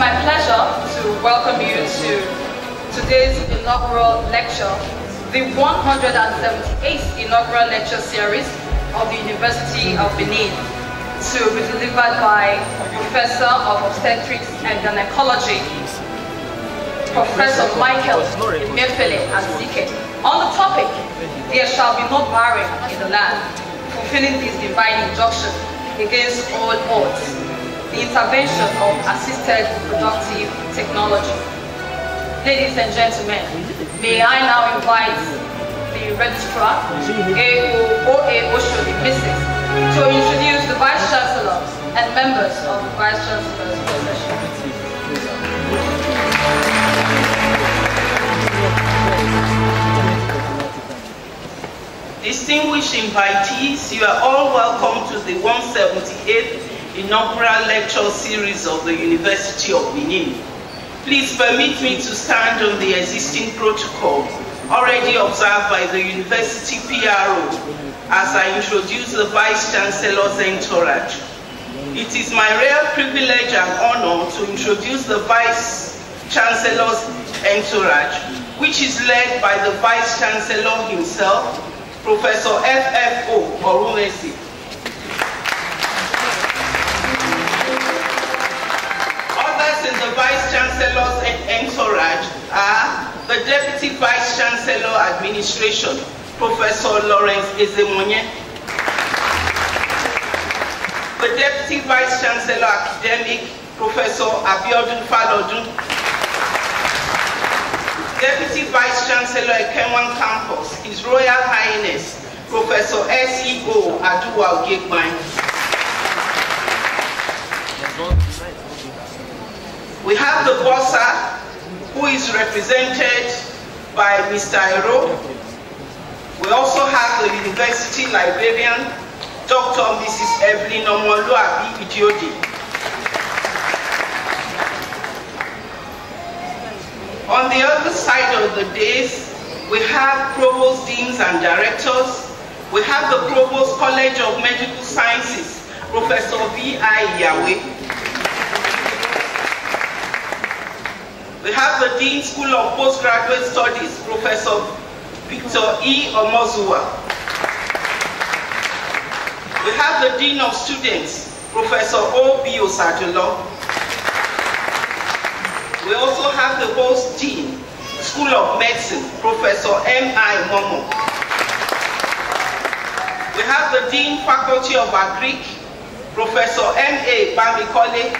my pleasure to welcome you to today's inaugural lecture, the 178th inaugural lecture series of the University of Benin, to be delivered by Professor of Obstetrics and Gynecology, Professor Michael Emefiele Azike, on the topic, "There shall be no barren in the land, fulfilling this divine injunction against all odds, the intervention of assisted reproductive technology." Ladies and gentlemen, may I now invite the registrar, OA Oshodi Mrs., to introduce the Vice Chancellor and members of the Vice Chancellor's procession. Distinguished invitees, you are all welcome to the 178th inaugural lecture series of the University of Benin. Please permit me to stand on the existing protocol already observed by the University PRO as I introduce the Vice Chancellor's entourage. It is my rare privilege and honor to introduce the Vice Chancellor's entourage, which is led by the Vice Chancellor himself, Professor FFO Orumesi. Others in the Vice Chancellor's entourage are the Deputy Vice Chancellor Administration, Professor Lawrence Ezemonye, the Deputy Vice Chancellor Academic, Professor Abiodun Falodun, Deputy Vice Chancellor Ekenwan Campus, His Royal Highness, Professor SEO Aduwa Ogegban. We have the Bossa, who is represented by Mr. Ero. We also have the University Librarian, Dr. Mrs. Evelyn Omoluabi Idiodi. On the other side of the dais, we have Provost Deans and Directors. We have the Provost College of Medical Sciences, Professor V.I. Yahweh. We have the Dean School of Postgraduate Studies, Professor Victor E. Omozua. We have the Dean of Students, Professor O.B. Osadolo. We also have the Host Dean, School of Medicine, Professor M.I. Momo. We have the Dean Faculty of Agric, Professor M.A. Bamikole.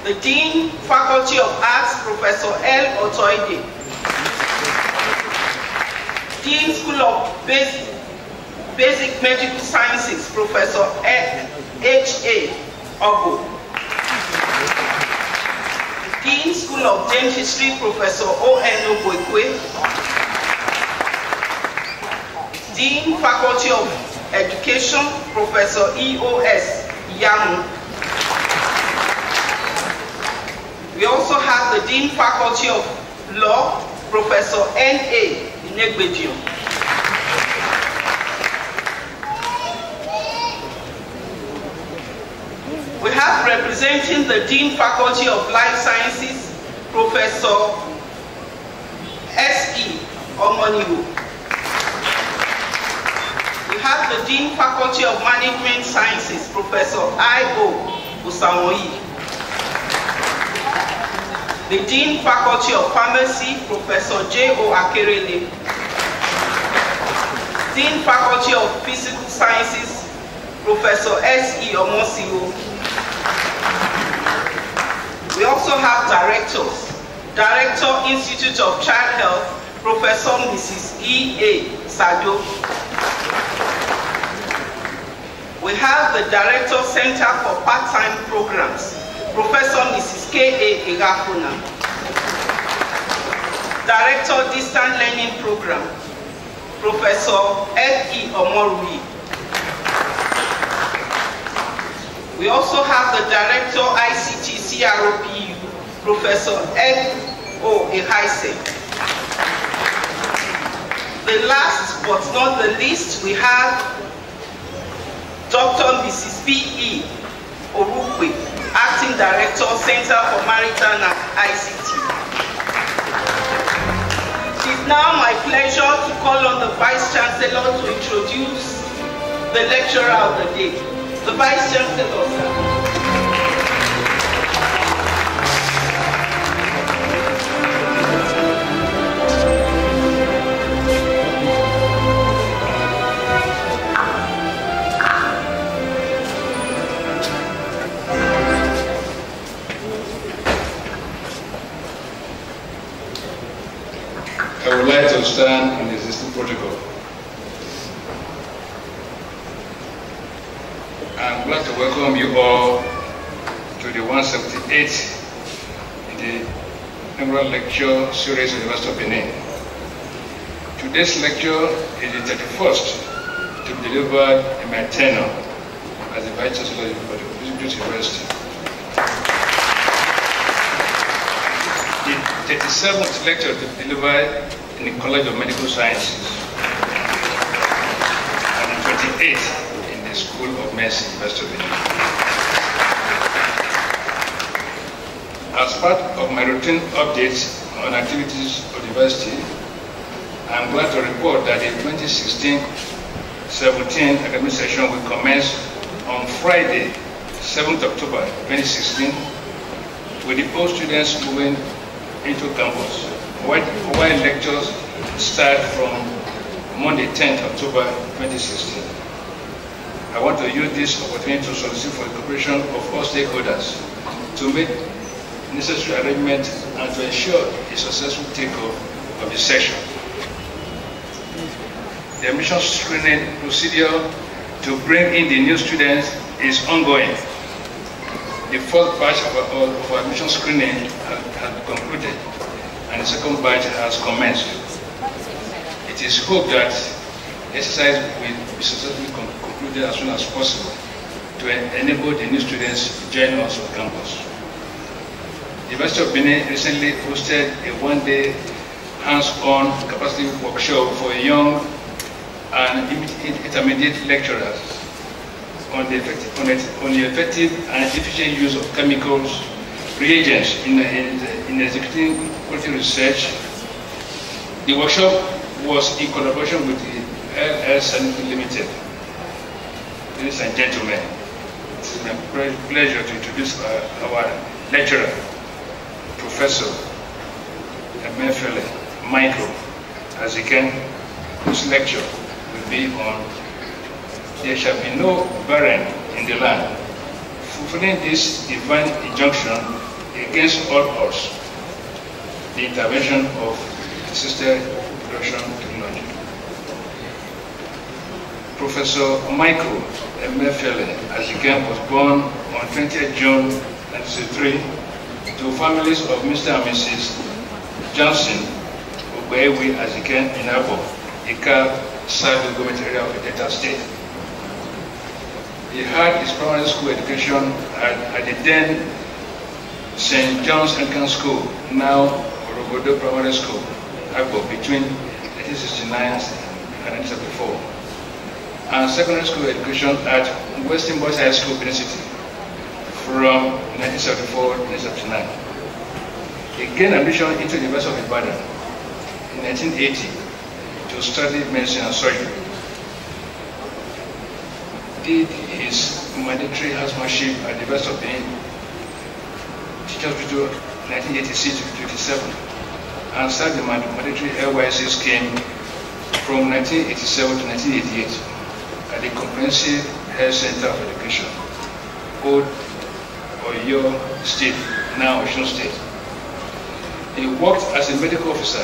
The Dean Faculty of Arts, Professor L. Otoide. Dean School of Basic Medical Sciences, Professor H.A. Ogo. Dean School of Dentistry, Professor O.N. Ogwekwe. Dean Faculty of Education, Professor E.O.S. Yamu. We also have the Dean Faculty of Law, Professor N.A. Inegbedion. We have representing the Dean Faculty of Life Sciences, Professor S.E. Omoniwu. We have the Dean Faculty of Management Sciences, Professor I.O. Usamoyi. The Dean Faculty of Pharmacy, Professor J.O. Akerele. Dean Faculty of Physical Sciences, Professor S.E. Omosiwo. We also have directors. Director, Institute of Child Health, Professor Mrs. E.A. Sado. We have the Director, Center for Part-Time Programs, Professor Mrs. K.A. Igafuna. Director, Distant Learning Program, Professor F.E. Omorui. We also have the Director, ICT CROPU, Professor F.O. Ehaise. The last but not the least, we have Dr. Mrs. P.E. Orukwe, Acting Director, Center for Maritime and ICT. It is now my pleasure to call on the Vice Chancellor to introduce the lecturer of the day. The Vice Chancellor, sir. I would like to stand in the existing protocol. I'm glad to welcome you all to the 178th in the inaugural lecture series of the University of Benin. Today's lecture is the 31st to be delivered in my tenure as the Vice Chancellor of the University. The 37th lecture to be delivered in the College of Medical Sciences, and the 28th in the School of Medicine, University of Benin. As part of my routine updates on activities of the university, I am glad to report that the 2016-17 academic session will commence on Friday, 7th October 2016, with the old students moving into campus, while lectures start from Monday, 10th October 2016. I want to use this opportunity to solicit for the cooperation of all stakeholders to make necessary arrangements and to ensure a successful takeoff of the session. The admission screening procedure to bring in the new students is ongoing. The first batch of admission screening has concluded, and the second batch has commenced. It is hoped that the exercise will be successfully concluded as soon as possible to enable the new students to join us on campus. The University of Benin recently hosted a one-day hands-on capacity workshop for young and intermediate lecturers on the effective and efficient use of chemicals, reagents in executing quality research. The workshop was in collaboration with the LS Limited. Ladies and gentlemen, it is my pleasure to introduce our lecturer, Professor Emefiele Michael Aziken, whose lecture will be on "There shall be no barren in the land," fulfilling this divine injunction against all odds, the intervention of assisted reproduction technology. Professor Michael Emefiele Aziken was born on 20th June 1963 to families of Mr. and Mrs. Johnson Ogbewe Aziken in Abo, Ika, South Government area of the Delta State. He had his primary school education at the then St. John's Anglican School, now Orogodo Primary School, Agbo, between 1969 and 1974, and secondary school education at Western Boys High School, Benin City, from 1974 to 1979. He gained admission into the University of Ibadan in 1980 to study medicine and surgery. Did his mandatory housemanship at the University of Benin, Teachers Hospital 1986 to 1987, and started the mandatory LYC scheme from 1987 to 1988 at the Comprehensive Health Center of Education, old Oyo State, now Osun State. He worked as a medical officer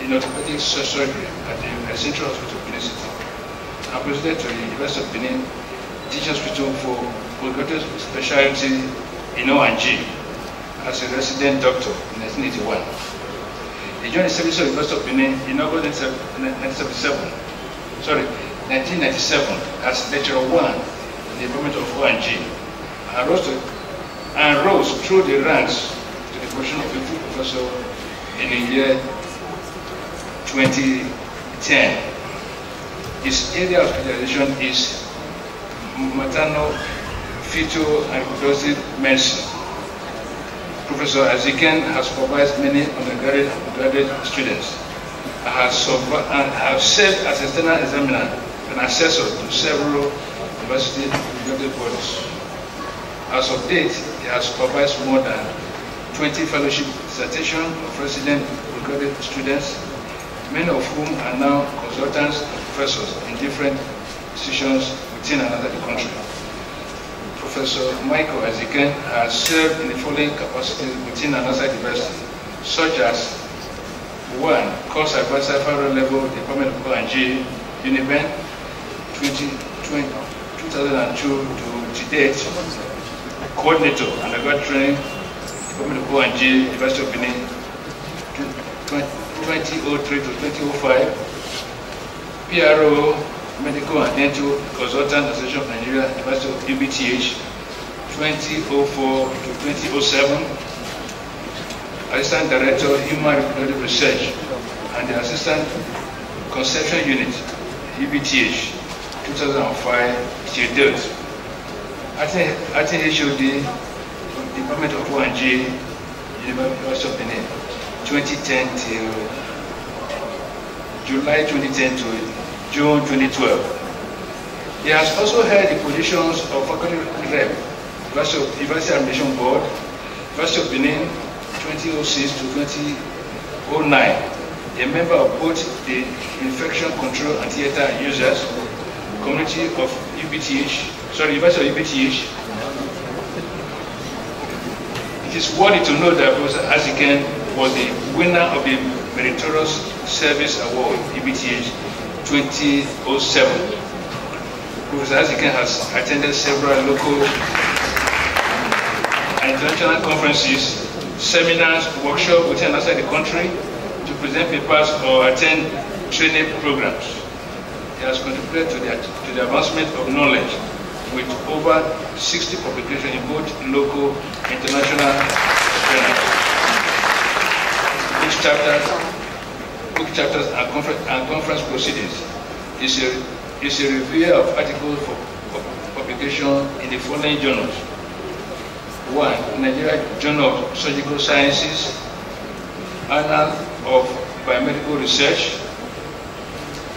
in orthopedic surgery at the Central Hospital, Benin City, and presented to the University of Benin Teaching Hospital for postgraduate specialty in O&G as a resident doctor in 1981. He joined the service of the University of Benin in August 1997 as lecturer 1 in the department of O&G, and rose through the ranks to the position of a full professor in the year 2010. His area of specialization is maternal fetal and reproductive medicine. Professor Azikian has supervised many undergraduate and graduate students and have served as external examiner and assessor to several university and executive bodies. As of date, he has supervised more than 20 fellowship dissertations of resident and graduate students, many of whom are now consultants and professors in different institutions within and outside the country. Professor Michael Azikian has served in the following capacities within and outside the university, such as 1. Course Advisor Federal Level Department of O&G, UNIBEN, 2002 to date, Coordinator, Undergraduate Training, Department of O&G, University of Benin, 2003 to 2005, PRO, Medical and Dental Consultant Association of Nigeria, University of UBTH, 2004 to 2007, Assistant Director, Human Reproductive Research, and the Assistant Conception Unit, UBTH, 2005 till date. Acting HOD, Department of O&G, University of Benin, 2010 till July 2010 to June 2012. He has also held the positions of faculty rep, University Admission Board, University of Benin, 2006 to 2009, a member of both the Infection Control and Theatre Users Community of University of UBTH. It is worthy to note that Professor Azikian was the winner of the Meritorious Service Award, UBTH 2007. Professor Azikian has attended several local and international conferences, seminars, workshops within and outside the country to present papers or attend training programs. He has contributed to the advancement of knowledge with over 60 publications in both local and international journals. Book chapters and conference proceedings is a review of articles for publication in the following journals. 1. Nigeria Journal of Surgical Sciences, Annals of Biomedical Research,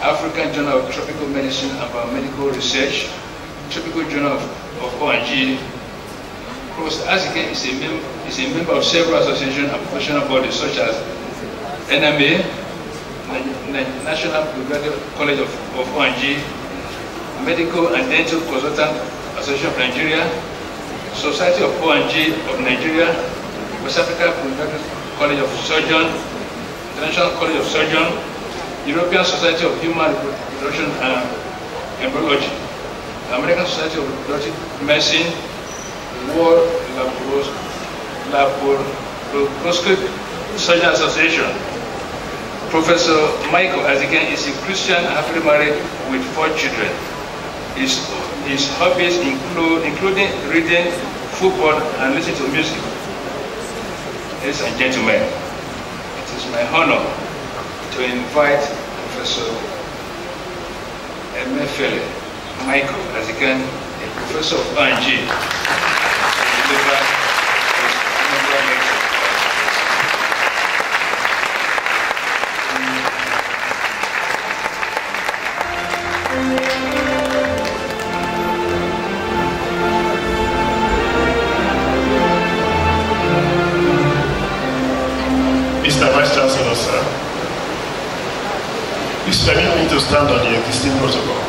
African Journal of Tropical Medicine and Biomedical Research, Tropical Journal of O&G. Professor Azikian is a member of several associations and professional bodies such as NMA, National College of O&G, Medical and Dental Consultant Association of Nigeria, Society of O&G of Nigeria, West Africa College of Surgeons, International College of Surgeons, European Society of Human Reproduction and Embryology, American Society of Reproductive Medicine, World Laparoscopic Surgeon Association. Professor Michael Azikian is a Christian and happily married with 4 children. His hobbies including reading, football, and listening to music. Ladies and gentlemen, it is my honor to invite Professor MFL Michael Azikian, a professor of O&G, to deliver his inaugural lecture. Mr. Vice Chancellor, sir, please permit me to stand on the existing protocol.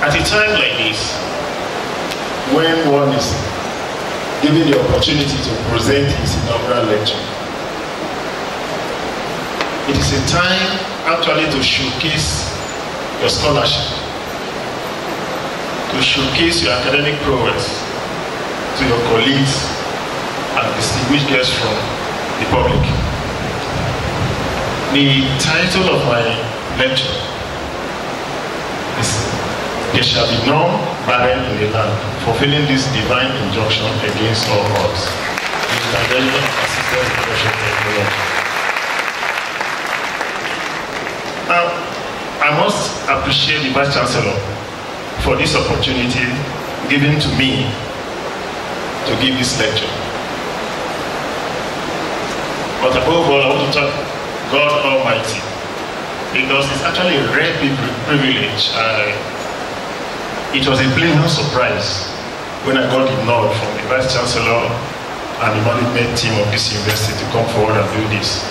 At a time like this, when one is given the opportunity to present his inaugural lecture, it is a time actually to showcase your scholarship, to showcase your academic prowess to your colleagues and distinguished guests from the public. The title of my lecture is "There shall be no barren in the land, fulfilling this divine injunction against all odds." Now, I must appreciate the Vice Chancellor for this opportunity given to me to give this lecture. But above all, I want to thank God Almighty, because it's actually a rare privilege. It was a pleasant surprise when I got the nod from the Vice Chancellor and the management team of this university to come forward and do this.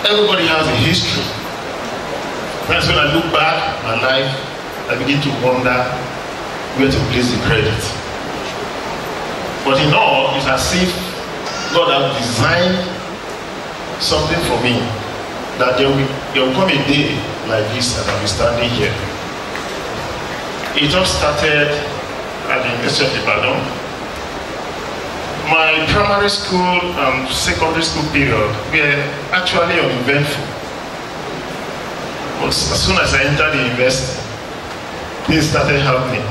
Everybody has a history. That's when I look back at my life, I begin to wonder where to place the credit. But in all, it's as if God has designed something for me, that there will come a day like this and I'll be standing here. It all started at the University of Ibadan. My primary school and secondary school period were actually uneventful. But as soon as I entered the university, things started happening.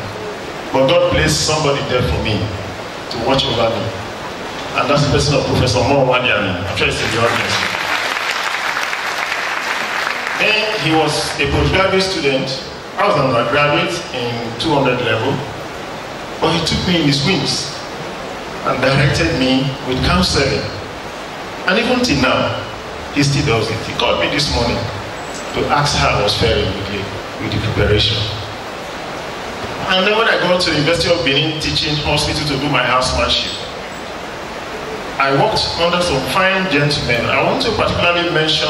But God placed somebody there for me to watch over me. And that's the person of Professor Mo Wadiani. I'm sure it's in the audience. Then he was a postgraduate student. I was an undergraduate in 200 level. But he took me in his wings and directed me with counseling. And even till now, he still does it. He called me this morning to ask how I was faring with the preparation. And then when I got to the University of Benin Teaching Hospital to do my housemanship, I worked under some fine gentlemen. I want to particularly mention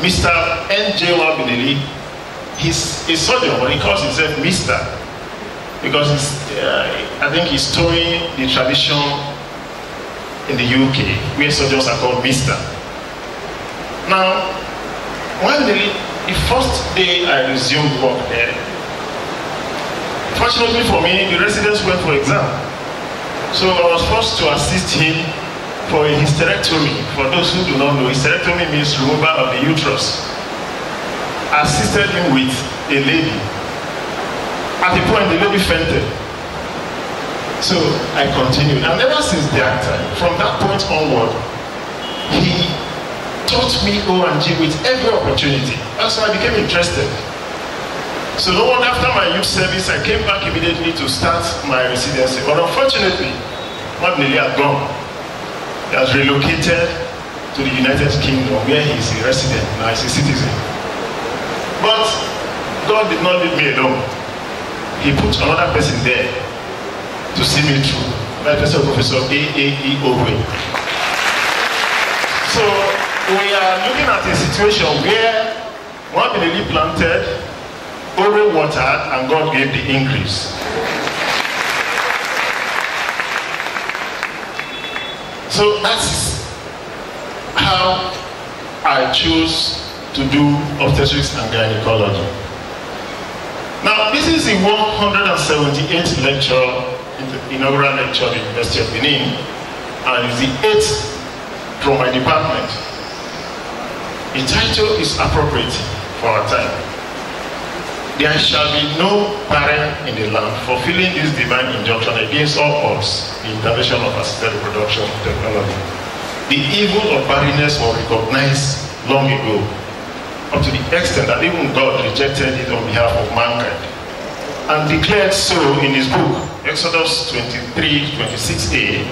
Mr. N.J. Wabinili. He's a surgeon, but he calls himself Mr. because I think he's towing the tradition in the UK, where surgeons are called Mr. Now, one day, the first day I resumed work there, fortunately for me, the residents went for exam. So I was forced to assist him for a hysterectomy. For those who do not know, hysterectomy means removal of the uterus. I assisted him with a lady. At the point, the lady fainted. So I continued. And ever since that time, from that point onward, he taught me O&G with every opportunity. That's why I became interested. So no wonder after my youth service, I came back immediately to start my residency. But unfortunately, Mabnili had gone. He has relocated to the United Kingdom, where he is a resident, now he's a citizen. But God did not leave me alone. He put another person there to see me through. That person, Professor A.A.E. Owe. So we are looking at a situation where Mabnili planted, Owe watered, and God gave the increase. So that's how I chose to do obstetrics and gynecology. Now, this is the 178th lecture, inaugural lecture at the University of Benin, and it's the 8th from my department. The title is appropriate for our time. There shall be no barren in the land, fulfilling this divine injunction against all odds, the intervention of assisted reproduction technology. The evil of barrenness was recognized long ago, up to the extent that even God rejected it on behalf of mankind, and declared so in his book, Exodus 23:26a,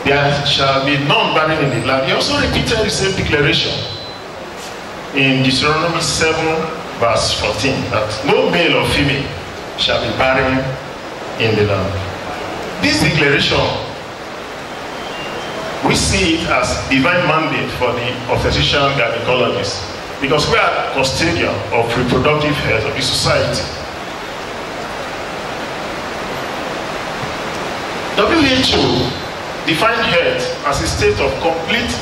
there shall be none barren in the land. He also repeated the same declaration in Deuteronomy 7, verse 14, that no male or female shall be barren in the land. This declaration, we see it as divine mandate for the obstetrician gynecologist, because we are custodian of reproductive health of the society. WHO defined health as a state of complete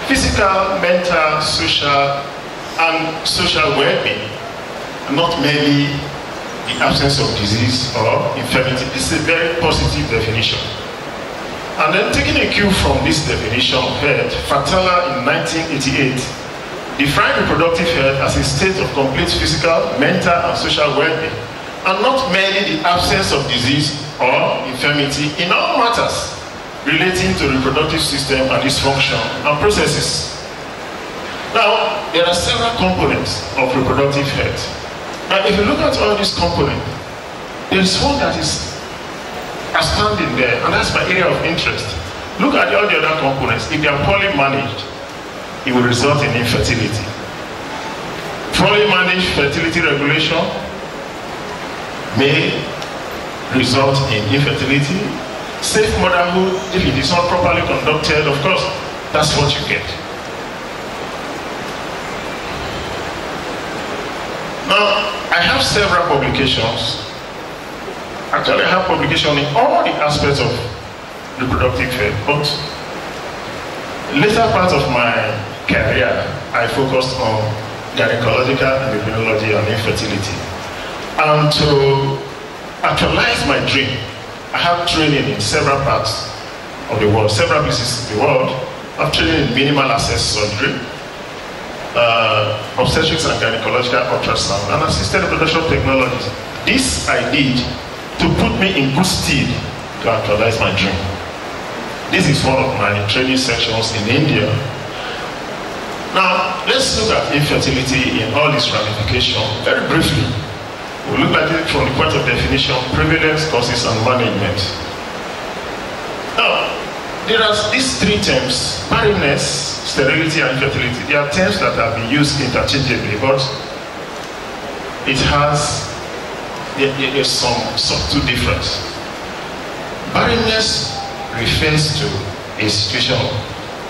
physical, mental, social, and social well-being, not merely the absence of disease or infirmity. This is a very positive definition. And then taking a cue from this definition of health, Fatala in 1988 defined reproductive health as a state of complete physical, mental, and social well-being, and not merely the absence of disease or infirmity in all matters relating to reproductive system and its function and processes. Now, there are several components of reproductive health. Now, if you look at all these components, there is one that is outstanding there, and that's my area of interest. Look at all the other components. If they are poorly managed, it will result in infertility. Poorly managed fertility regulation may result in infertility. Safe motherhood, if it is not properly conducted, of course, that's what you get. Now, I have several publications. Actually, I have publications in all the aspects of reproductive health, but later part of my career, I focused on gynecological endocrinology and infertility. And to actualize my dream, I have training in several parts of the world, several places in the world. I've trained in minimal access surgery, obstetrics and gynecological ultrasound, and assisted reproduction technologies. This I did to put me in good stead to actualize my dream. This is one of my training sections in India. Now, let's look at infertility in all its ramifications very briefly. We'll look at it from the point of definition, prevalence, causes, and management. Now, there are these three terms: barrenness, sterility, and infertility. They are terms that have been used interchangeably, but there's some subtle difference. Barrenness refers to a situation of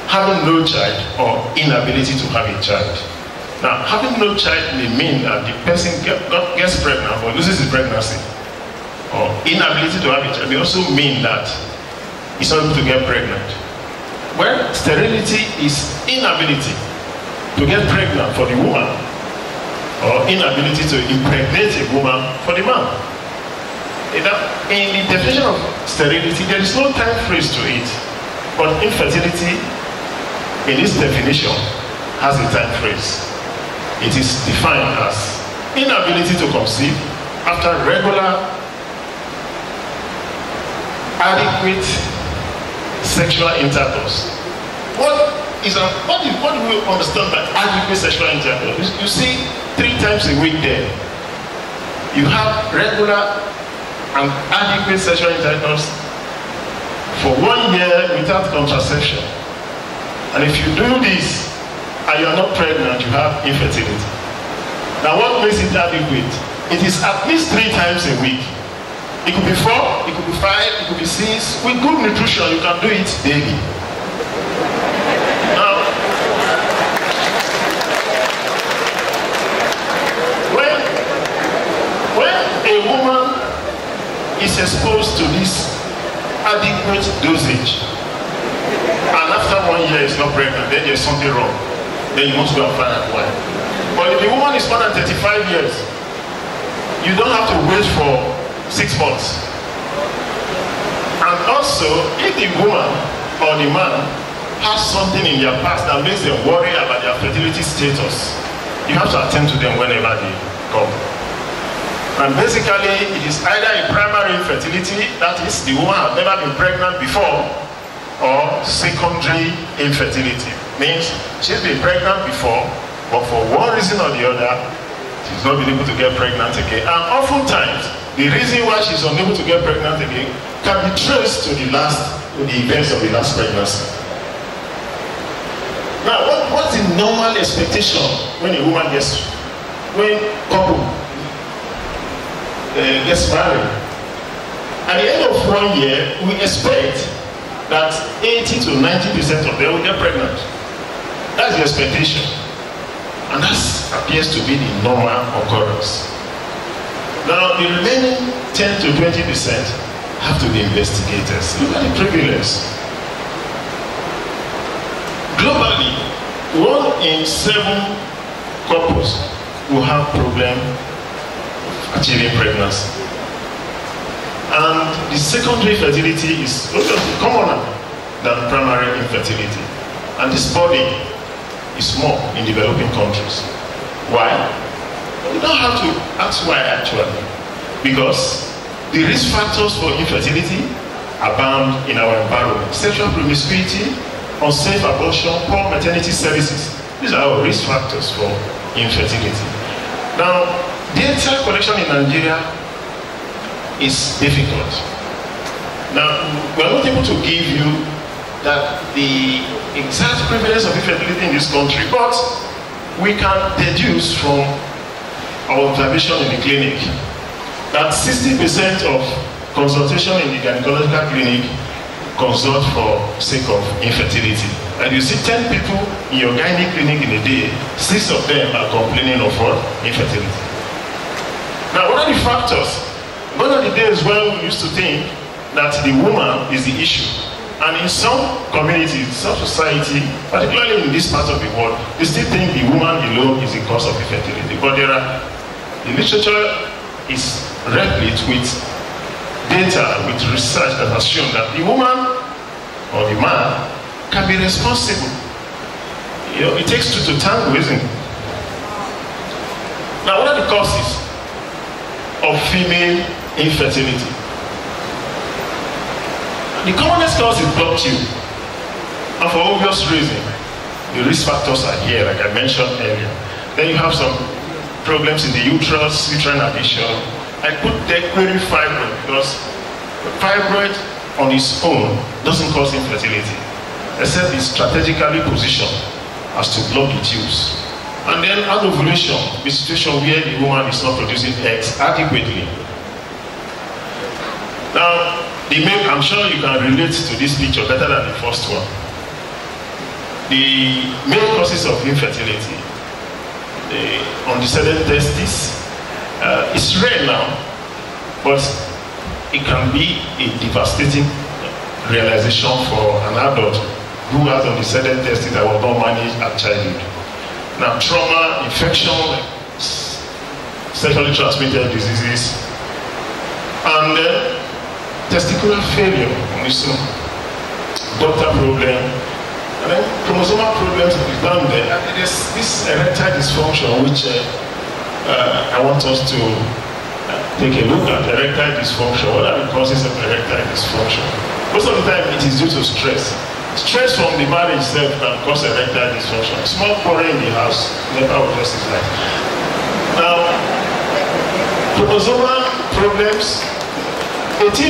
having no child or inability to have a child. Now, having no child may mean that the person gets pregnant or loses his pregnancy, or inability to have a child may also mean that he's not able to get pregnant. Well, sterility is inability to get pregnant for the woman, or inability to impregnate a woman for the man. In the definition of sterility, there is no time phrase to it, but infertility, in its definition, has a time phrase. It is defined as inability to conceive after regular, adequate sexual intercourse. What do we understand by adequate sexual intercourse? You see 3 times a week there. You have regular and adequate sexual intercourse for 1 year without contraception. And if you do this and you are not pregnant, you have infertility. Now, what makes it adequate? It is at least 3 times a week. It could be 4, it could be 5, it could be 6. With good nutrition, you can do it daily. Now, when a woman is exposed to this adequate dosage, and after 1 year is not pregnant, then there's something wrong. Then you must go and find out why. But if the woman is more than 35 years, you don't have to wait for 6 months. And also, if the woman or the man has something in their past that makes them worry about their fertility status, you have to attend to them whenever they come. And basically, it is either a primary infertility, that is, the woman has never been pregnant before, or secondary infertility. Means she's been pregnant before, but for one reason or the other, she's not been able to get pregnant again. And oftentimes, the reason why she's unable to get pregnant again can be traced to the events of the last pregnancy. Now, what's the normal expectation when a woman gets married? At the end of 1 year, we expect that 80 to 90% of them will get pregnant. That's the expectation. And that appears to be the normal occurrence. Now, the remaining 10 to 20% have to be investigated. Look at the prevalence. Globally, 1 in 7 couples will have problem achieving pregnancy. And the secondary fertility is commoner than primary infertility. And this burden is more in developing countries. Why? You don't have to ask why actually. Because the risk factors for infertility abound in our environment. Sexual promiscuity, unsafe abortion, poor maternity services. These are our risk factors for infertility. Now, Data collection in Nigeria is difficult. Now, we are not able to give you the exact prevalence of infertility in this country, but we can deduce from our observation in the clinic that 60% of consultation in the gynecological clinic consult for sake of infertility. And you see 10 people in your gynae clinic in a day, 6 of them are complaining of what? Infertility. Now, what are the factors? One of the days when we used to think that the woman is the issue. And in some communities, some society, particularly in this part of the world, they still think the woman alone is the cause of infertility. But the literature is replete with data, with research that has shown that the woman or the man can be responsible. You know, it takes two to tango, isn't it? Now, what are the causes of female infertility? The commonest cause is block tube, and for obvious reason, the risk factors are here, like I mentioned earlier. Then you have some problems in the uterus, uterine adhesion. I put there query fibroid because fibroid on its own doesn't cause infertility, except it's strategically positioned as to block the tubes. And then ovulation, the situation where the woman is not producing eggs adequately. Now, I'm sure you can relate to this picture better than the first one. The main causes of infertility, the undecided testes, it's rare now, but it can be a devastating realization for an adult who has undecided testes that was not managed at childhood. Now, trauma, infection, sexually transmitted diseases, and then testicular failure on its own, doctor problem, and then chromosomal problems is down there. And there's this erectile dysfunction which I want us to take a look at. Erectile dysfunction. What are the causes of erectile dysfunction? Most of the time it is due to stress. Stress from the marriage itself can cause erectile dysfunction. Small quarrel in the house never will just his life. Now, chromosomal problems. 18%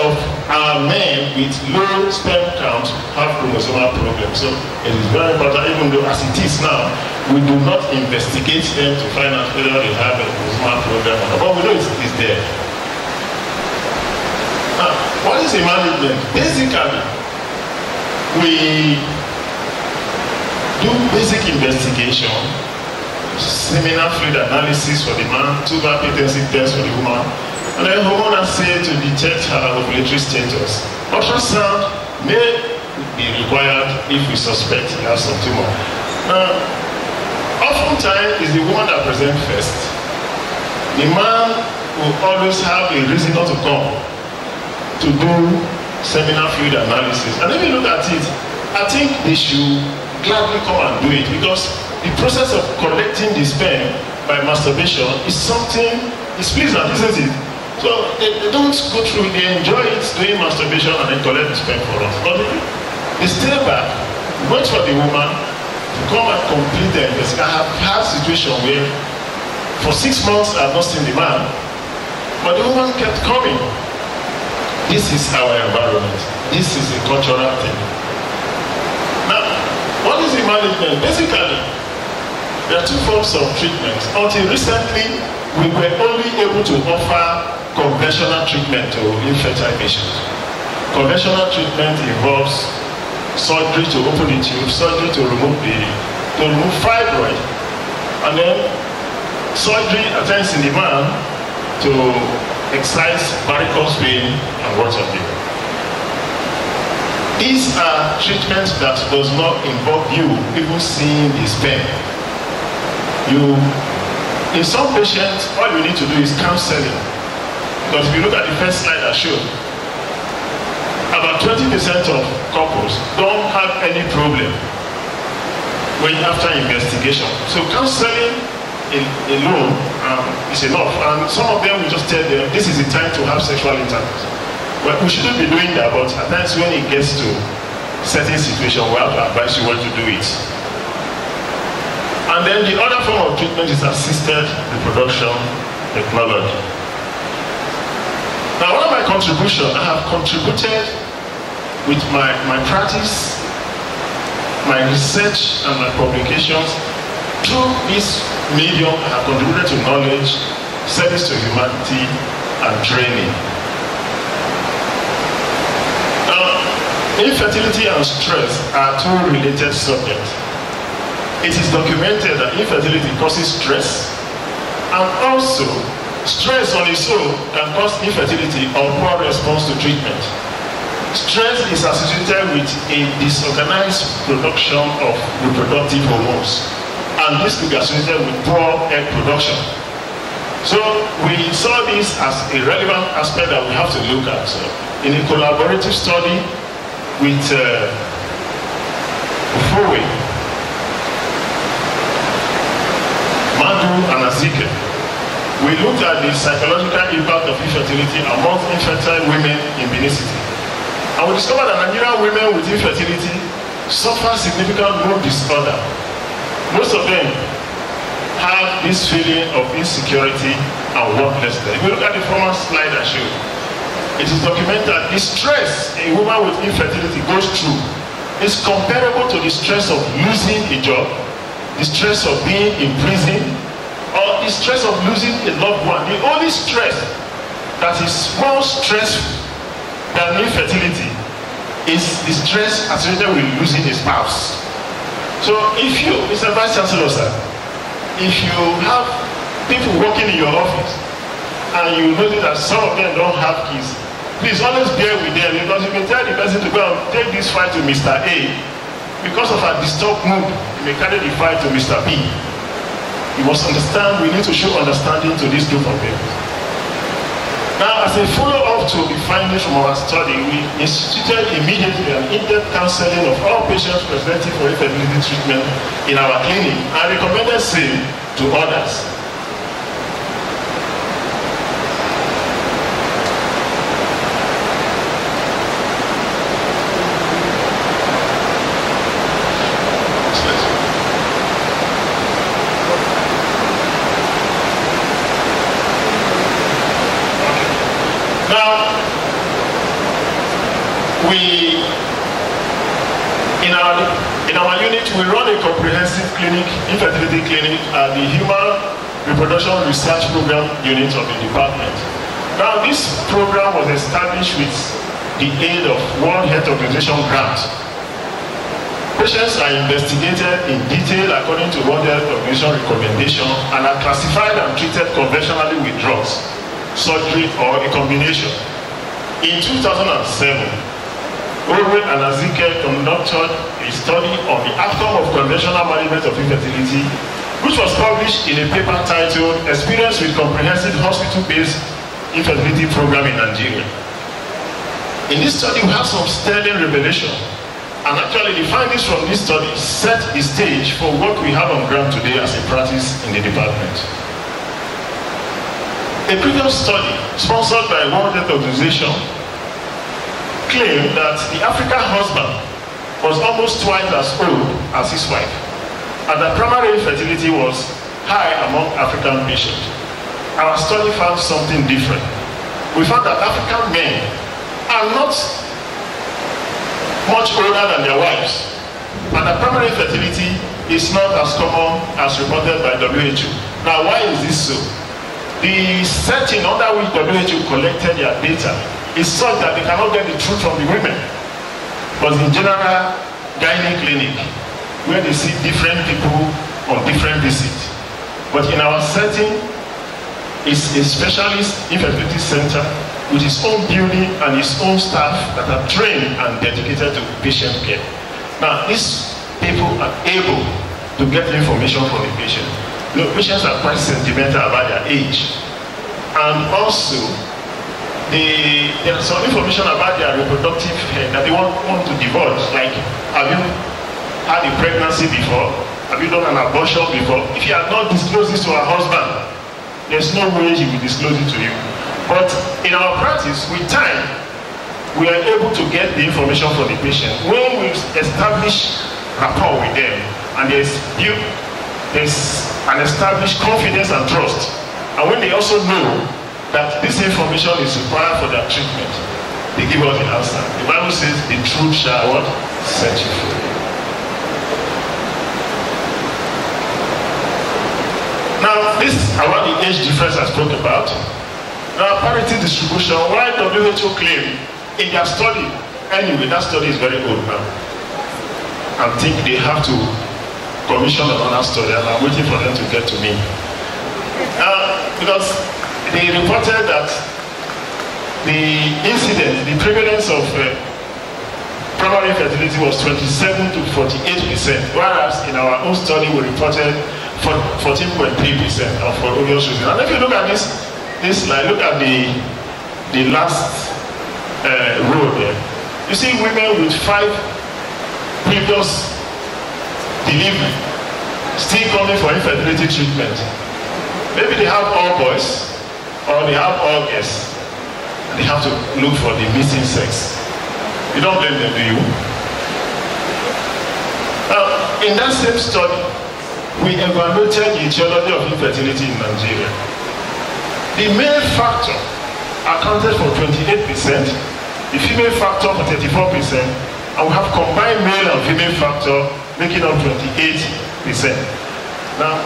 of our men with low sperm count have chromosomal problems. So it is very important, even though as it is now, we do not investigate them to find out whether they have a chromosomal problem or not. But we know it is there. Now, what is the management? Basically, we do basic investigation, seminal fluid analysis for the man, tubal patency test for the woman, and then hormone assay to detect her ovulatory status. Ultrasound may be required if we suspect he has some tumor. Now, oftentimes it's the woman that presents first. The man will always have a reason not to come to do seminal fluid analysis. And if you look at it, I think they should gladly come and do it, because the process of collecting the sperm by masturbation is something, it's pleasant, isn't it? So they don't go through, they enjoy it doing masturbation and then collect the sperm for us. But they stay back, wait for the woman to come and complete the investigation. I have had a situation where for 6 months I have not seen the man, but the woman kept coming. This is our environment. This is a cultural thing. Now, what is the management? Basically, there are two forms of treatment. Until recently, we were only able to offer conventional treatment to infertile patients. Conventional treatment involves surgery to open the tube, surgery to remove fibroid, and then surgery at times in the man to excise varicose vein and what have you. These are treatments that does not involve you even seeing the sperm. In some patients, all you need to do is counseling. Because if you look at the first slide I showed, about 20% of couples don't have any problem when after investigation. So counseling alone is enough. And some of them will just tell them, this is the time to have sexual intercourse. Well, we shouldn't be doing that, but at times when it gets to certain situations, we have to advise you when to do it. And then the other form of treatment is assisted reproduction technology. Now, one of my contributions, I have contributed with my practice, my research, and my publications. Through this medium, I have contributed to knowledge, service to humanity, and training. Now, infertility and stress are two related subjects. It is documented that infertility causes stress, and also stress on its own can cause infertility or poor response to treatment. Stress is associated with a disorganized production of reproductive hormones, and this could be associated with poor egg production. So we saw this as a relevant aspect that we have to look at. So in a collaborative study with Ufowe, Madu, and Azike, we looked at the psychological impact of infertility among infertile women in Benin City. And we discovered that Nigerian women with infertility suffer significant mood disorder. Most of them have this feeling of insecurity and worthlessness. If you look at the former slide I showed, it is documented that the stress a woman with infertility goes through is comparable to the stress of losing a job, the stress of being in prison, or the stress of losing a loved one. The only stress that is more stressful than infertility is the stress associated with losing a spouse. So if you, Mr. Vice Chancellor, sir, if you have people working in your office and you notice that some of them don't have keys, please always bear with them, because you may tell the person to go and take this file to Mr. A. Because of a disturbed mood, you may carry the file to Mr. B. You must understand, we need to show understanding to this group of people. Now, as a follow-up to the findings from our study, we instituted immediately an in-depth counseling of all patients presenting for infertility treatment in our clinic and recommended same to others. In our unit, we run a comprehensive clinic, infertility clinic, at the Human Reproduction Research Program unit of the department. Now, this program was established with the aid of World Health Organization grant. Patients are investigated in detail according to World Health Organization recommendation and are classified and treated conventionally with drugs, surgery, or a combination. In 2007, Ufowe and Azike conducted a study on the outcome of conventional management of infertility, which was published in a paper titled Experience with Comprehensive Hospital-Based Infertility Program in Nigeria. In this study, we have some sterling revelation, and actually the findings from this study set the stage for what we have on ground today as a practice in the department. A previous study sponsored by World Health Organization claimed that the African husband was almost twice as old as his wife, and that primary infertility was high among African patients. Our study found something different. We found that African men are not much older than their wives, and that primary infertility is not as common as reported by WHO. Now, why is this so? The setting under which WHO collected their data is such that they cannot get the truth from the women. But in general, gynae clinic, where they see different people on different visits. But in our setting, it's a specialist infertility center with its own building and its own staff that are trained and dedicated to patient care. Now, these people are able to get information from the patient. You know, patients are quite sentimental about their age. And also, there is some information about their reproductive health that they want to divulge. Like, have you had a pregnancy before? Have you done an abortion before? If you have not disclosed this to her husband, there's no way he will disclose it to you. But in our practice, with time, we are able to get the information from the patient. When we establish rapport with them, and there's there's an established confidence and trust. And when they also know that this information is required for their treatment, they give us the answer. The Bible says the truth shall what? Set you free. Now, this is about the age difference I spoke about. Now, parity distribution, why WHO claim in their study, anyway, that study is very old now. I think they have to commission another study, and I'm waiting for them to get to me. Because they reported that the incidence, the prevalence of primary infertility was 27 to 48%, whereas in our own study we reported 14.3% for obvious reasons. And if you look at this slide, look at the last row there. You see women with 5 previous delivery still coming for infertility treatment. Maybe they have all boys or they have all girls. They have to look for the missing sex. You don't blame them, do you? In that same study, we evaluated the etiology of infertility in Nigeria. The male factor accounted for 28%, the female factor for 34%, and we have combined male and female factor making up 28%. Now,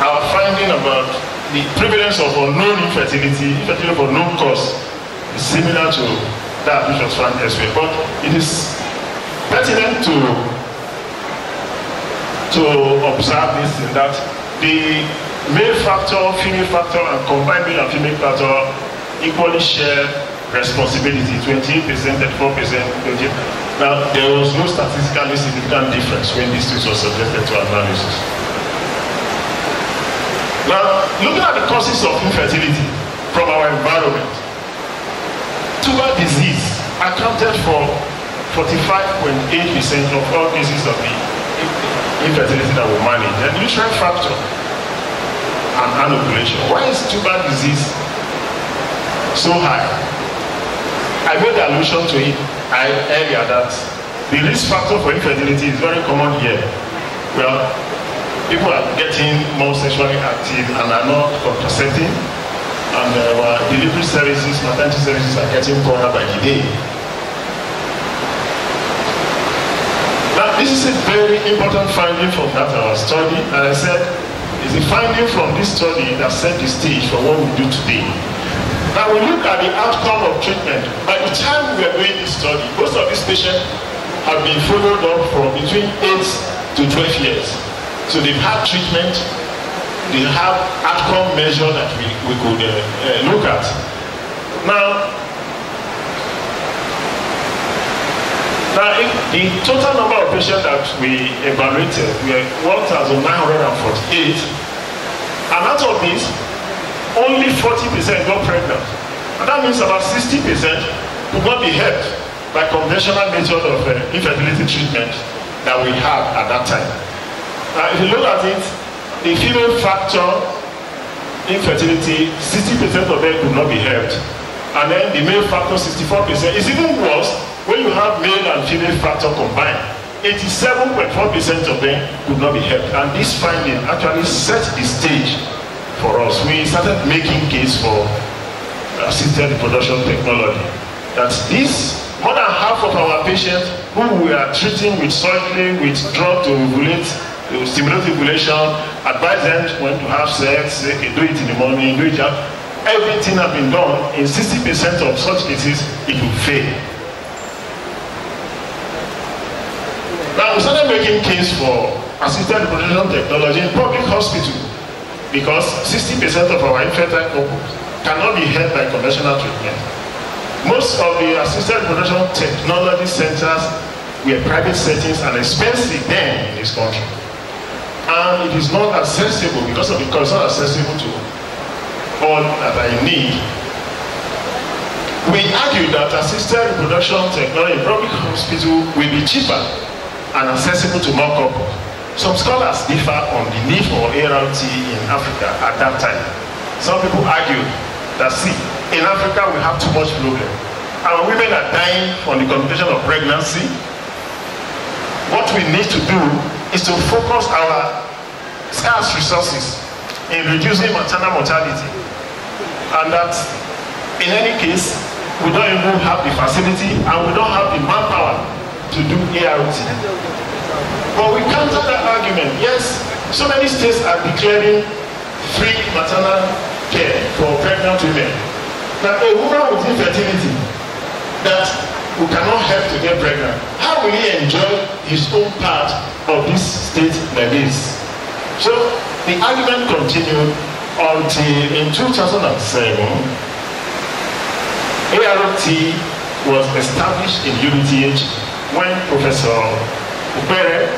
our finding about the prevalence of unknown infertility of unknown cause, is similar to that which was found elsewhere. But it is pertinent to observe this in that the male factor, female factor, and combined male and female factor equally share responsibility, 28%, 34%, 20%. Now, there was no statistically significant difference when these two were subjected to analysis. Now, looking at the causes of infertility from our environment, tuber disease accounted for 45.8% of all cases of the infertility that we manage. And nutrient factor and anovulation. Why is tuber disease so high? I made allusion to it earlier that the risk factor for infertility is very common here. Well, people are getting more sexually active and are not contracepting, and our delivery services, maternity services are getting poorer by the day. Now, this is a very important finding from that our study, and I said it's a finding from this study that set the stage for what we do today. Now we look at the outcome of treatment. By the time we are doing this study, most of these patients have been followed up for between 8 to 12 years. So they've had treatment, they have outcome measure that we could look at. Now, the total number of patients that we evaluated were 1,948, and out of this, only 40% got pregnant. And that means about 60% could not be helped by conventional method of infertility treatment that we had at that time. Now, if you look at it, the female factor infertility, 60% of them could not be helped. And then the male factor, 64%. It's even worse when you have male and female factor combined. 87.4% of them could not be helped. And this finding actually set the stage for us. We started making case for assisted reproduction technology. That this, more than half of our patients who we are treating with surgery, with drug to ovulate, to stimulate ovulation, advise them when to have sex, okay, do it in the morning, do it out. Everything has been done. In 60% of such cases, it will fail. Now we started making case for assisted reproduction technology in public hospital, because 60% of our infertile couples cannot be helped by conventional treatment. Most of the assisted reproduction technology centers were private settings and expensive then in this country. And it is not accessible because of the cost, not accessible to all that I need. We argue that assisted reproduction technology in public hospital will be cheaper and accessible to more couples. Some scholars differ on the need for ART in Africa at that time. Some people argue that, see, in Africa we have too much problem. Our women are dying from the complication of pregnancy. What we need to do is to focus our scarce resources in reducing maternal mortality. And that in any case, we don't even have the facility and we don't have the manpower to do ART. But we counter that argument. Yes, so many states are declaring free maternal care for pregnant women. Now, a woman with infertility that who cannot help to get pregnant, how will he enjoy his own part of this state like this? So the argument continued until in 2007, ART was established in UBTH when Professor Ukpere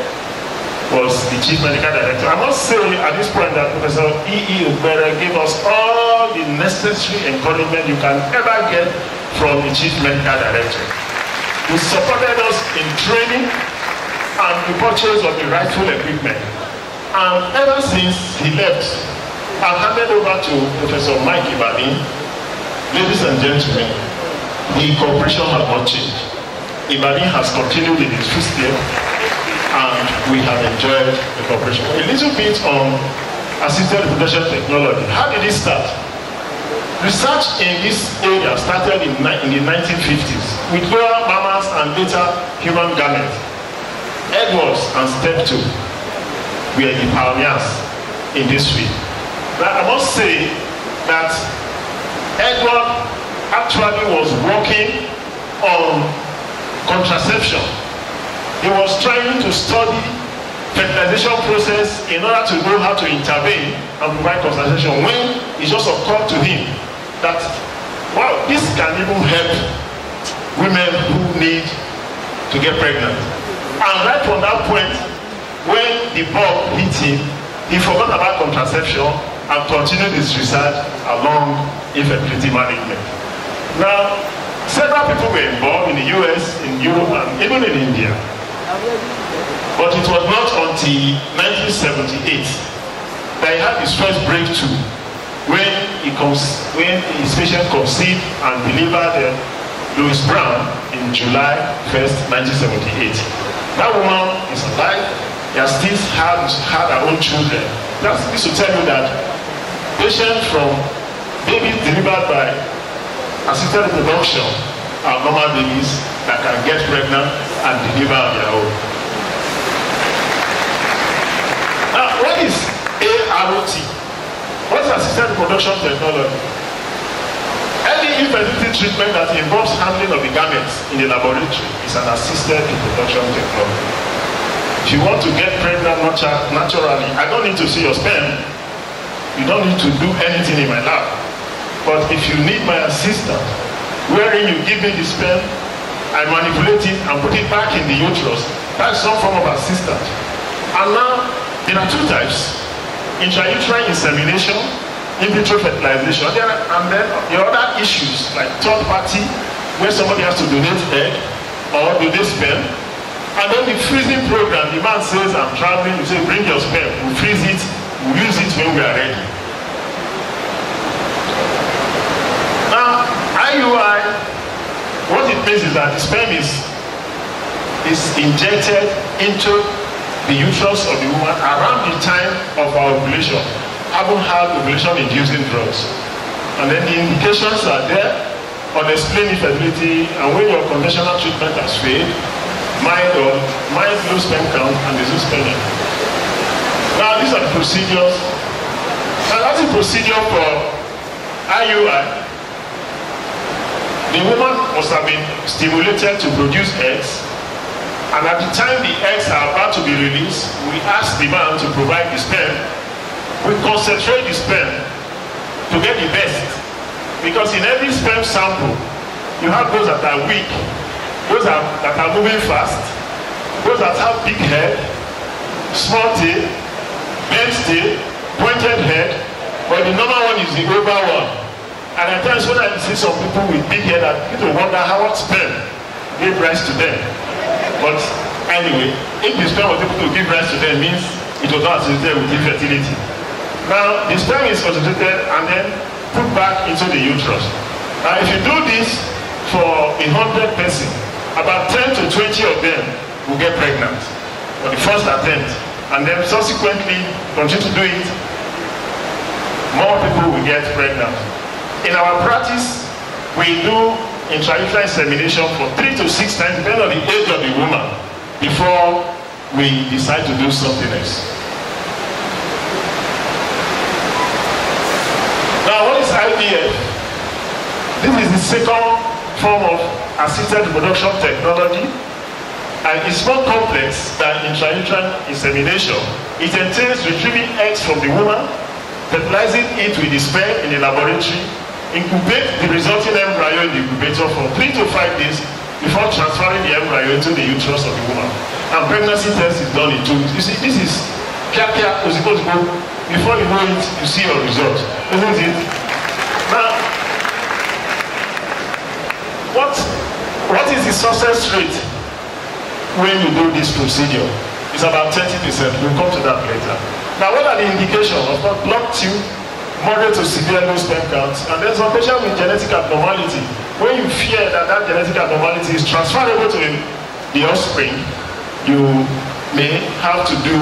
was the Chief Medical Director. I must say at this point that Professor E.E. Ukpere gave us all the necessary encouragement you can ever get from the Chief Medical Director. He supported us in training and the purchase of the rightful equipment. And ever since he left, I handed over to Professor Mike Ibadin. Ladies and gentlemen, the cooperation has not changed. Ibadin has continued in his footsteps, and we have enjoyed the cooperation. A little bit on assisted reproduction technology. How did it start? Research in this area started in the 1950s with lower mammals and later human gametes. Edwards and Steptoe were the pioneers in this field. Now I must say that Edward actually was working on contraception. He was trying to study fertilization process in order to know how to intervene and provide contraception when it just occurred to him that, wow, this can even help women who need to get pregnant. And right from that point, when the bug hit him, he forgot about contraception and continued his research along infertility management. Now, several people were involved in the US, in Europe, and even in India. But it was not until 1978 that he had his first breakthrough when his patient conceived and delivered Louis Brown in July 1st, 1978. That woman is alive. He has still had her own children. That's this to tell you that patients from babies delivered by assisted reproduction are normal babies that can get pregnant and deliver on their own. Now, what is ART? What is assisted reproduction technology? Any infertility treatment that involves handling of the gametes in the laboratory is an assisted reproduction technology. If you want to get pregnant naturally, I don't need to see your sperm. You don't need to do anything in my lab. But if you need my assistance, wherein you give me the sperm, I manipulate it and put it back in the uterus, that's some form of assistance. And now, there are two types: intrauterine insemination, in vitro fertilization, and then the other issues like third party, where somebody has to donate egg or donate sperm. And then the freezing program, the man says, I'm traveling, you say, bring your sperm, we'll freeze it, we'll use it when we are ready. Now, IUI, what it means is that the sperm is injected into the uterus of the woman around the time of our ovulation. Haven't had ovulation-inducing drugs. And then the indications are there on explaining fertility, and when your conventional treatment has failed, mild low sperm count and the zoospermia. Now these are the procedures. Now that's the procedure for IUI. The woman must have been stimulated to produce eggs, and at the time the eggs are about to be released, we ask the man to provide the sperm. We concentrate the sperm to get the best, because in every sperm sample you have those that are weak, those that are moving fast, those that have big head, small tail, bent tail, pointed head, but the normal one is the oval one. And at times when I see some people with big head, I begin to wonder how what sperm gave rise to them. But anyway, if the sperm was able to give rise to them, means it was not associated with infertility. Now, the sperm is concentrated and then put back into the uterus. Now, if you do this for 100 persons, about 10 to 20 of them will get pregnant for the first attempt. and then subsequently continue to do it, more people will get pregnant. In our practice, we do intrauterine insemination for 3 to 6 times, depending on the age of the woman, before we decide to do something else. Now, what is IVF? This is the second form of assisted reproduction technology, and it's more complex than intrauterine insemination. It entails retrieving eggs from the woman, fertilizing it with the sperm in the laboratory, incubate the resulting embryo in the incubator for 3 to 5 days before transferring the embryo into the uterus of the woman. And pregnancy test is done in 2 weeks. You see, this is kia before you know it, you see your result, isn't it? Now, what is the success rate when you do this procedure? It's about 30%. We'll come to that later. Now, what are the indications? Of course, blocked tube, moderate to severe low sperm count, and then some patient with genetic abnormality. When you fear that that genetic abnormality is transferable to the offspring, you may have to do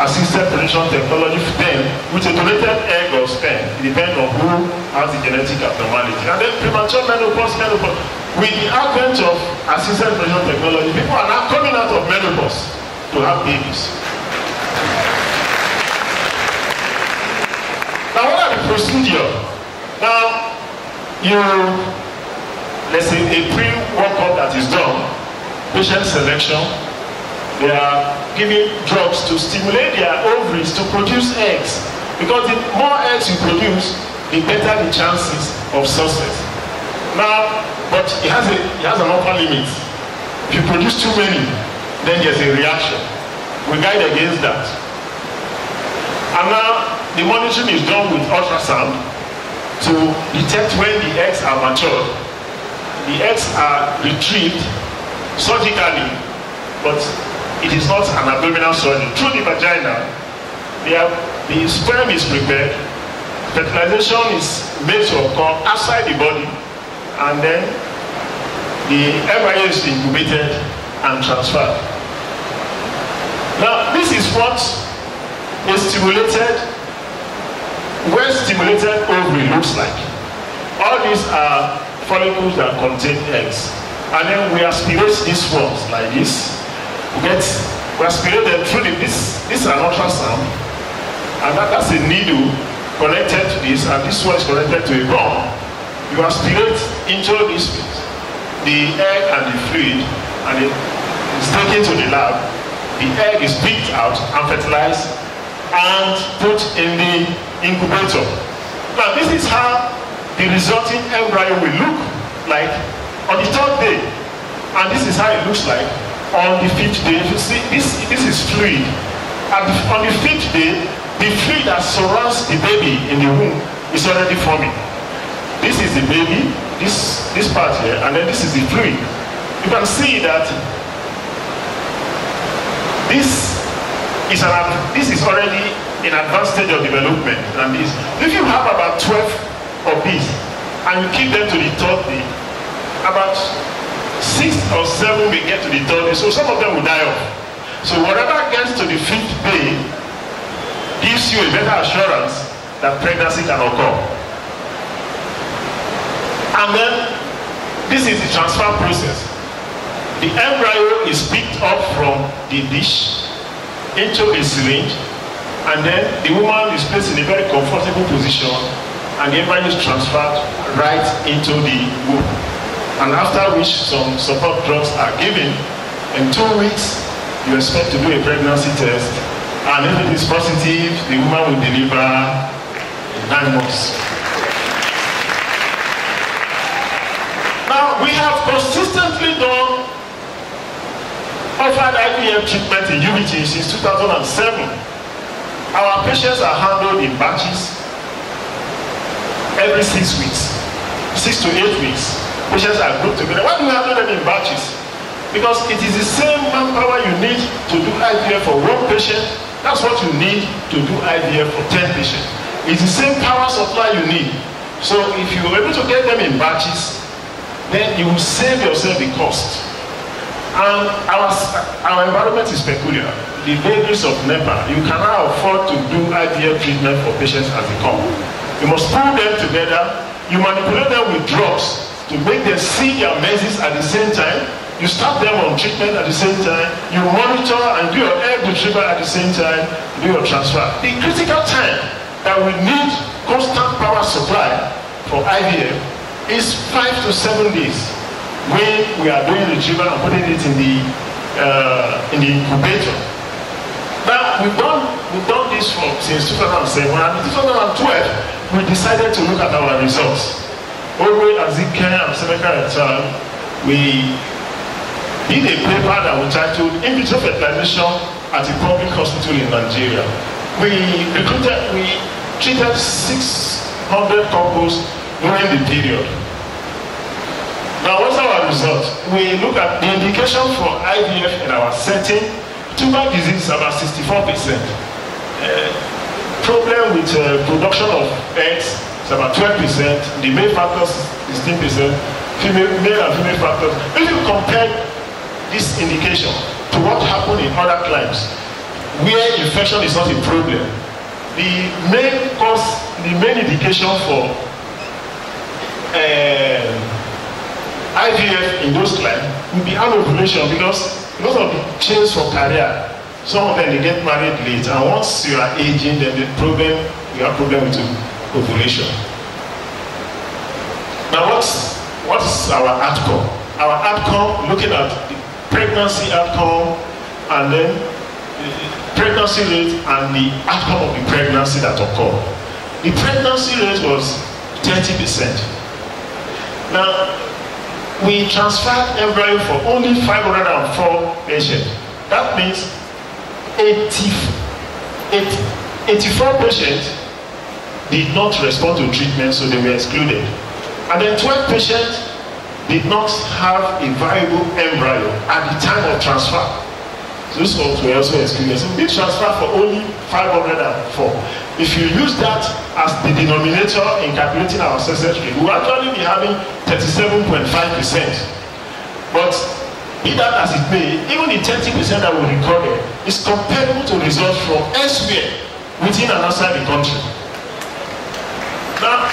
assisted reproduction technology then with a donated egg or sperm. It depends on who has the genetic abnormality. And then premature menopause. With the advent of assisted reproduction technology, people are now coming out of menopause to have babies. Now, what are the procedures? Now, let's say a pre-workup that is done, patient selection, they are giving drugs to stimulate their ovaries to produce eggs. Because the more eggs you produce, the better the chances of success. Now, but it has an upper limit. If you produce too many, then there's a reaction. We guide against that. And now, the monitoring is done with ultrasound to detect when the eggs are matured. The eggs are retrieved surgically, but it is not an abdominal surgery. Through the vagina, the sperm is prepared, fertilization is made to occur outside the body, and then the embryo is incubated and transferred. Now, this is what a well-stimulated ovary looks like. All these are follicles that contain eggs. And then we aspirate these ones like this. We aspirate them through this is an ultrasound. And that's a needle connected to this, and this one is connected to a pump. You aspirate into this bit, the egg and the fluid, and it is taken to the lab. The egg is picked out and fertilized and put in the incubator. Now, this is how the resulting embryo will look like on the 3rd day, and this is how it looks like on the 5th day. You see, this is fluid. And on the 5th day, the fluid that surrounds the baby in the womb is already forming. This is the baby, this part here, and then this is the fluid. You can see that this is already in advanced stage of development. And if you have about 12 of these and you keep them to the 3rd day, about 6 or 7 will get to the 3rd day, so some of them will die off. So whatever gets to the 5th day gives you a better assurance that pregnancy can occur. And then this is the transfer process. The embryo is picked up from the dish into a syringe, and then the woman is placed in a very comfortable position, and the embryo is transferred right into the womb. And after which some support drugs are given, in 2 weeks you expect to do a pregnancy test, and if it is positive, the woman will deliver in 9 months. Now, we have consistently offered IVF treatment in UVT since 2007. Our patients are handled in batches every 6 weeks, 6 to 8 weeks. Patients are grouped together. Why do we handle them in batches? Because it is the same manpower you need to do IVF for 1 patient. That's what you need to do IVF for 10 patients. It's the same power supply you need. So if you're able to get them in batches, then you will save yourself the cost. And our environment is peculiar. The vagaries of NEPA, you cannot afford to do IVF treatment for patients as they come. You must pull them together, you manipulate them with drugs to make them see their menses at the same time, you start them on treatment at the same time, you monitor and do your egg retrieval at the same time, do your transfer. The critical time that we need constant power supply for IVF is 5 to 7 days when we are doing retrieval and putting it in the incubator. Now, we've done this since 2007, and in 2012, we decided to look at our results. Always Azike and Seneca et al., we did a paper that we titled In Vitro Fertilization at a Public Hospital in Nigeria. We treated 600 couples during the period. Now, what's our result? We look at the indication for IVF in our setting. Tumor disease is about 64%. Problem with production of eggs is about 12%. The male factors is 16%. Male and female factors. If you compare this indication to what happened in other climes, where infection is not a problem, the main indication for IVF in those clients will be anovulation because of the change for career. Some of them they get married late, and once you are aging, then you have problem with ovulation. Now, what is our outcome? Our outcome, looking at the pregnancy outcome, and then the pregnancy rate and the outcome of the pregnancy that occurred. The pregnancy rate was 30%. Now, we transferred embryo for only 504 patients. That means 84 patients did not respond to treatment, so they were excluded. And then 12 patients did not have a viable embryo at the time of transfer. So those ones were also excluded. So we did transfer for only 504. If you use that as the denominator in calculating our success rate, we will actually be having 37.5%. But be that as it may, even the 30% that we recorded is comparable to results from elsewhere within and outside the country. Now,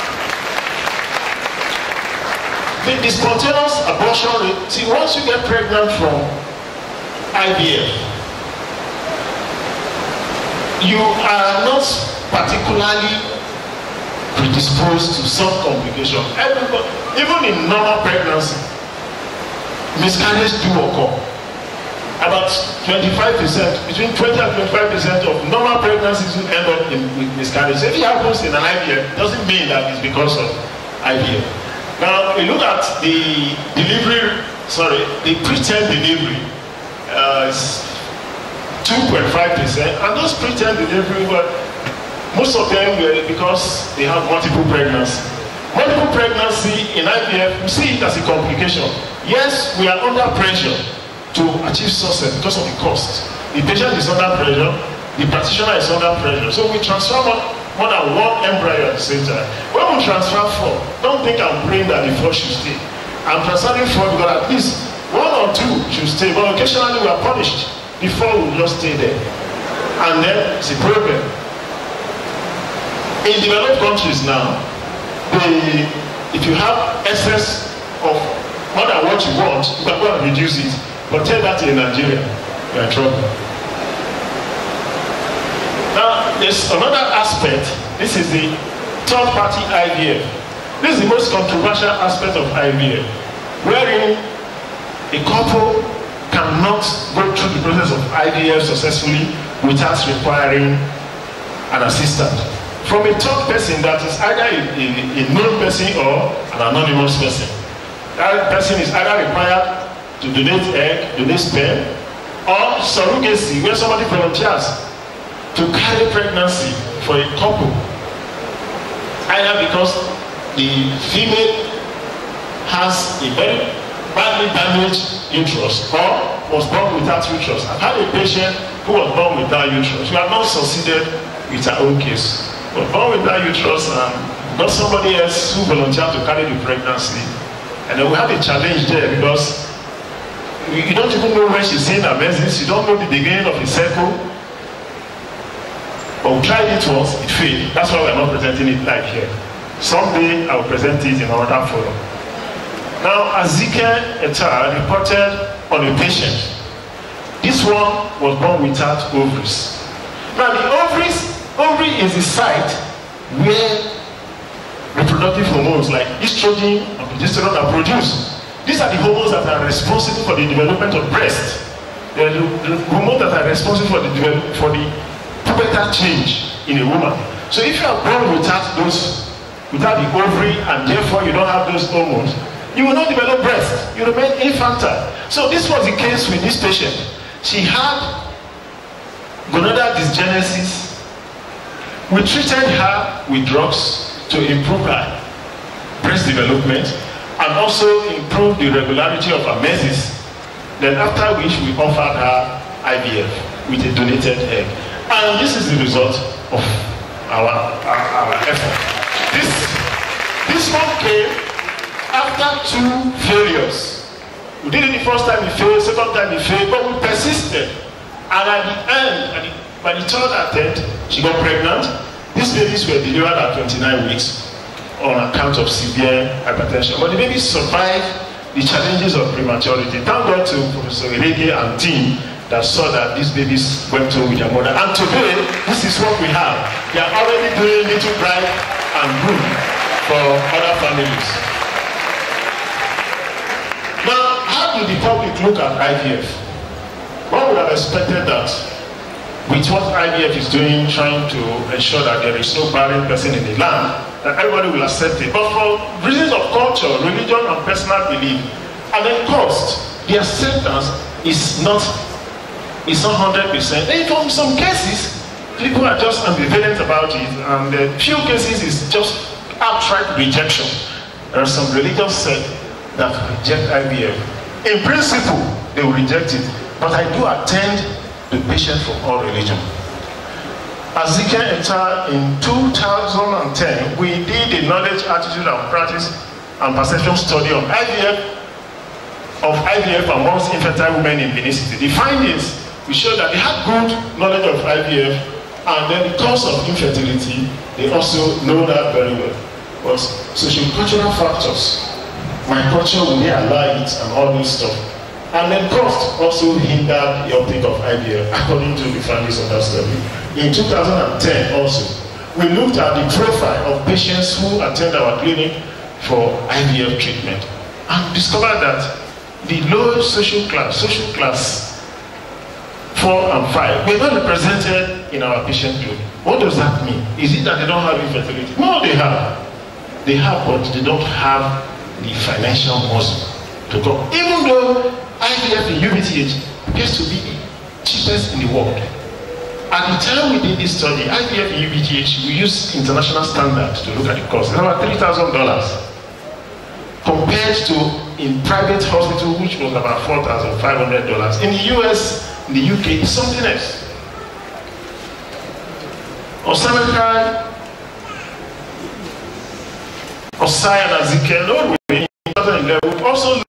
the spontaneous abortion rate, see, once you get pregnant from IVF, you are not particularly predisposed to some complication. Even in normal pregnancy, miscarriage do occur. About 25%, between 20 and 25% of normal pregnancies will end up with miscarriage. So if it happens in an IVF, it doesn't mean that it's because of IVF. Now, we look at the the preterm delivery is 2.5%, and those preterm delivery, most of them were because they have multiple pregnancy. Multiple pregnancy in IVF, we see it as a complication. Yes, we are under pressure to achieve success because of the cost. The patient is under pressure, the practitioner is under pressure. So we transfer more than one embryo at the same time. When we transfer 4, don't think I'm praying that the 4 should stay. I'm transferring 4 because at least 1 or 2 should stay, but occasionally we are punished. The 4 will just stay there. And then it's a problem. In developed countries now, if you have excess of more than what you want, you can go and reduce it. But tell that in Nigeria, you are in trouble. Now, there's another aspect. This is the third-party IVF. This is the most controversial aspect of IVF, wherein a couple cannot go through the process of IVF successfully without requiring an assistant from a third person that is either a known person or an anonymous person. That person is either required to donate egg, donate sperm, or surrogacy, where somebody volunteers to carry pregnancy for a couple, either because the female has a very badly damaged uterus or was born without uterus. I've had a patient who was born without uterus. We have not succeeded with her own case. But born without uterus and not somebody else who volunteered to carry the pregnancy. And then we had a challenge there because you don't even know when she's seeing her menses, you don't know the beginning of the cycle. But we tried it once, it failed. That's why we're not presenting it live here. Someday I will present it in another forum. Now, Azike et al. Reported on a patient. This one was born without ovaries. Now, the ovary is the site where reproductive hormones like estrogen and progesterone are produced. These are the hormones that are responsible for the development of breast. They are the hormones that are responsible for the pubertal change in a woman. So if you are born without the ovary, and therefore you don't have those hormones, you will not develop breast. You remain infantile. So this was the case with this patient. She had gonadal dysgenesis. We treated her with drugs to improve her breast development and also improve the regularity of her menses. Then after which we offered her IVF with a donated egg. And this is the result of our effort. This one came after 2 failures. We did it the first time, we failed, second time we failed, but we persisted. And at the end, by the 3rd attempt, she got pregnant. These babies were delivered at 29 weeks on account of severe hypertension. But the babies survived the challenges of prematurity. Thank God to Professor Irege and team that saw that these babies went home with their mother. And today, this is what we have. They are already doing little bright and good for other families. Now, how do the public look at IVF? One would have expected that with what IVF is doing, trying to ensure that there is no barren person in the land, that everybody will accept it. But for reasons of culture, religion, and personal belief, and then cost, the acceptance is not 100%. In some cases, people are just ambivalent about it, and in few cases it's just outright rejection. There are some religious sects that reject IVF. In principle, they will reject it, but I do attend the patient from all religion. Azike et al. In 2010, we did a knowledge, attitude, and practice and perception study of IVF amongst infertile women in Benin City. The findings, we showed that they had good knowledge of IVF, and then the cause of infertility, they also know that very well. But social-cultural factors, my culture will not allow it, and all this stuff. And then cost also hindered the uptake of IVF, according to the findings of that study. In 2010 also, we looked at the profile of patients who attend our clinic for IVF treatment and discovered that the low social class 4 and 5, were not represented in our patient group. What does that mean? Is it that they don't have infertility? No, they have. They have, but they don't have the financial muscle to come. Even though IVF in UBTH appears to be the cheapest in the world. At the time we did this study, IVF in UBTH, we used international standards to look at the cost. It's about $3,000 compared to in private hospital, which was about $4,500. In the US, in the UK, it's something else. Osai and Azike, in 2011, also